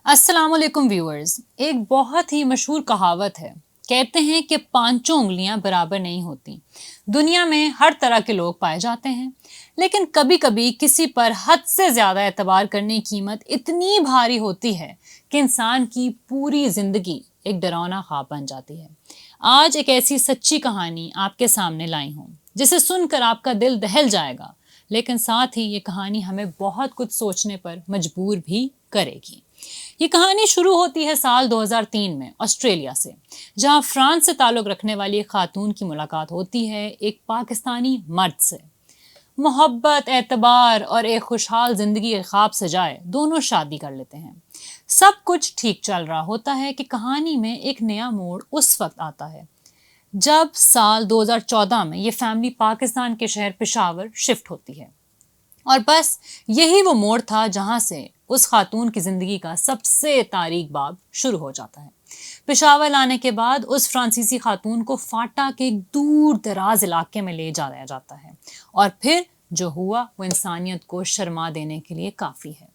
السلام علیکم ویورز، ایک بہت ہی مشہور کہاوت ہے۔ کہتے ہیں کہ پانچوں انگلیاں برابر نہیں ہوتی۔ دنیا میں ہر طرح کے لوگ پائے جاتے ہیں، لیکن کبھی کبھی کسی پر حد سے زیادہ اعتبار کرنے کی قیمت اتنی بھاری ہوتی ہے کہ انسان کی پوری زندگی ایک ڈراؤنا خواب بن جاتی ہے۔ آج ایک ایسی سچی کہانی آپ کے سامنے لائی ہوں جسے سن کر آپ کا دل دہل جائے گا، لیکن ساتھ ہی یہ کہانی ہمیں بہت کچھ سوچنے پر مجبور بھی کرے گی۔ یہ کہانی شروع ہوتی ہے سال 2003 میں آسٹریلیا سے، جہاں فرانس سے تعلق رکھنے والی ایک خاتون کی ملاقات ہوتی ہے ایک پاکستانی مرد سے۔ محبت، اعتبار اور ایک خوشحال زندگی کے خواب سجائے دونوں شادی کر لیتے ہیں۔ سب کچھ ٹھیک چل رہا ہوتا ہے کہ کہانی میں ایک نیا موڑ اس وقت آتا ہے جب سال 2014 میں یہ فیملی پاکستان کے شہر پشاور شفٹ ہوتی ہے، اور بس یہی وہ موڑ تھا جہاں سے اس خاتون کی زندگی کا سب سے تاریک باب شروع ہو جاتا ہے۔ پشاور لانے کے بعد اس فرانسیسی خاتون کو فاٹا کے ایک دور دراز علاقے میں لے جایا جاتا ہے، اور پھر جو ہوا وہ انسانیت کو شرما دینے کے لیے کافی ہے۔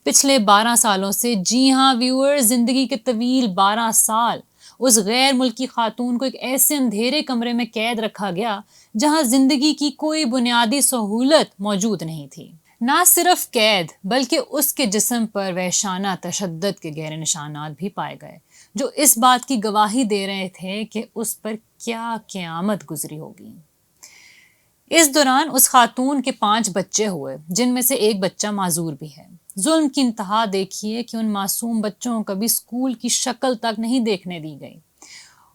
پچھلے 12 سالوں سے، جی ہاں ویور، زندگی کے طویل 12 سال اس غیر ملکی خاتون کو ایک ایسے اندھیرے کمرے میں قید رکھا گیا جہاں زندگی کی کوئی بنیادی سہولت موجود نہیں تھی۔ نہ صرف قید، بلکہ اس کے جسم پر وحشانہ تشدد کے گہرے نشانات بھی پائے گئے، جو اس بات کی گواہی دے رہے تھے کہ اس پر کیا قیامت گزری ہوگی۔ اس دوران اس خاتون کے 5 بچے ہوئے، جن میں سے ایک بچہ معذور بھی ہے۔ ظلم کی انتہا دیکھیے کہ ان معصوم بچوں کو کبھی اسکول کی شکل تک نہیں دیکھنے دی گئی،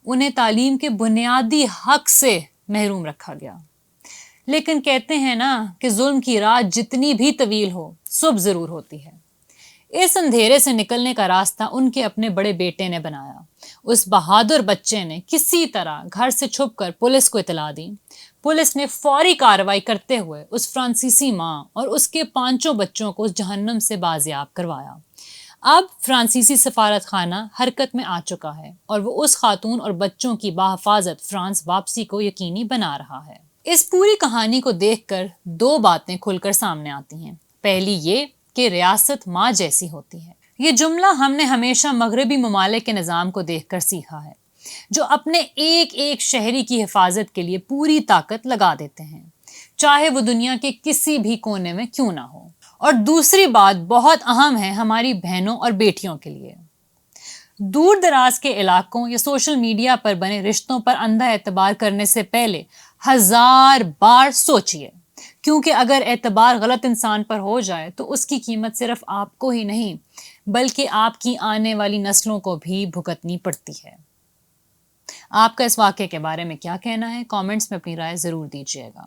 انہیں تعلیم کے بنیادی حق سے محروم رکھا گیا۔ لیکن کہتے ہیں نا کہ ظلم کی رات جتنی بھی طویل ہو، صبح ضرور ہوتی ہے۔ اس اندھیرے سے نکلنے کا راستہ ان کے اپنے بڑے بیٹے نے بنایا۔ اس بہادر بچے نے کسی طرح گھر سے چھپ کر پولیس کو اطلاع دی۔ پولیس نے فوری کارروائی کرتے ہوئے اس فرانسیسی ماں اور اس کے 5 بچوں کو اس جہنم سے بازیاب کروایا۔ اب فرانسیسی سفارت خانہ حرکت میں آ چکا ہے، اور وہ اس خاتون اور بچوں کی بحفاظت فرانس واپسی کو یقینی بنا رہا ہے۔ اس پوری کہانی کو دیکھ کر 2 باتیں کھل کر سامنے آتی ہیں۔ پہلی یہ کہ ریاست ماں جیسی ہوتی ہے۔ یہ جملہ ہم نے ہمیشہ مغربی ممالک کے نظام کو دیکھ کر سیکھا ہے، جو اپنے ایک ایک شہری کی حفاظت کے لیے پوری طاقت لگا دیتے ہیں، چاہے وہ دنیا کے کسی بھی کونے میں کیوں نہ ہو۔ اور دوسری بات بہت اہم ہے ہماری بہنوں اور بیٹیوں کے لیے۔ دور دراز کے علاقوں یا سوشل میڈیا پر بنے رشتوں پر اندھا اعتبار کرنے سے پہلے 1000 بار سوچئے، کیونکہ اگر اعتبار غلط انسان پر ہو جائے تو اس کی قیمت صرف آپ کو ہی نہیں، بلکہ آپ کی آنے والی نسلوں کو بھی بھگتنی پڑتی ہے۔ آپ کا اس واقعے کے بارے میں کیا کہنا ہے؟ کامنٹس میں اپنی رائے ضرور دیجیے گا۔